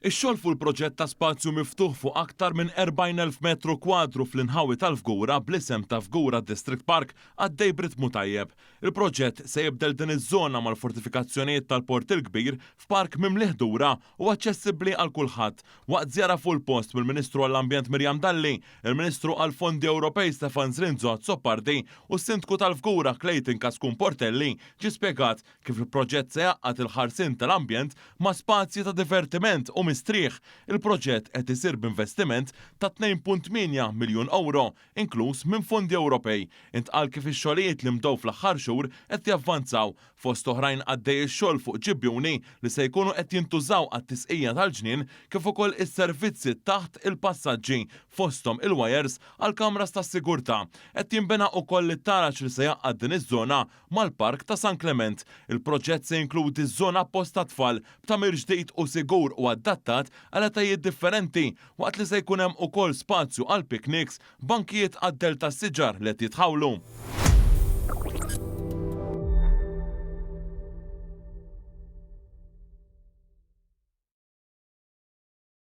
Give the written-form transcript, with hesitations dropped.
Ix-xogħol fuq il-proġett ta' spazju miftuħ fuq aktar minn 40,000 metru kwadru fl-inħawi tal-Fgura bl-isem ta' Fgura District Park għaddej b'ritmu tajjeb. Il-proġett se jibdel din iż-żona mal-fortifikazzjonijiet tal-Port il-Kbir f'park mimlih dura u aċċessibbli għal kulħadd. Waqt żjara fuq il-post mill-Ministru għall-Ambjent Mirjam Dalli, il-Ministru għall-Fondi Ewropej Stefan Zrinzo Zoppardi u s-Sindku tal-Fgura Clayton Kaskun Portelli ġie spjegat kif il-proġett se jgħaqqad il-ħarsien tal-ambjent ma' spazji ta' divertiment u mistrieħ. Il-proġett qed isir b'investiment ta' 2.8 miljun euro, inkluż minn fondi Ewropej. Intqal kif ix-xogħlijiet li mdew fl-aħħar xhur qed javvanzaw fost oħrajn għaddej ix-xogħol fuq ġibjuni li se jkunu qed jintużaw għat-tisqija tal-ġnien kif ukoll is-servizzi taħt il-passaġġi fosthom il-wires għal kamras tas-sigurtà. Qed jinbena wkoll it-taraġ li se jgħaqqad din iż-żona mal-Park ta' San Clement. Il-proġett se jinkludi żona apposta tfal b'tamir ġdid u sigur u adattat għal etajiet differenti waqt li se jkun hemm ukoll spazju għal pikniks, bankijiet għad-delta s-siġar li qed jitħawlu.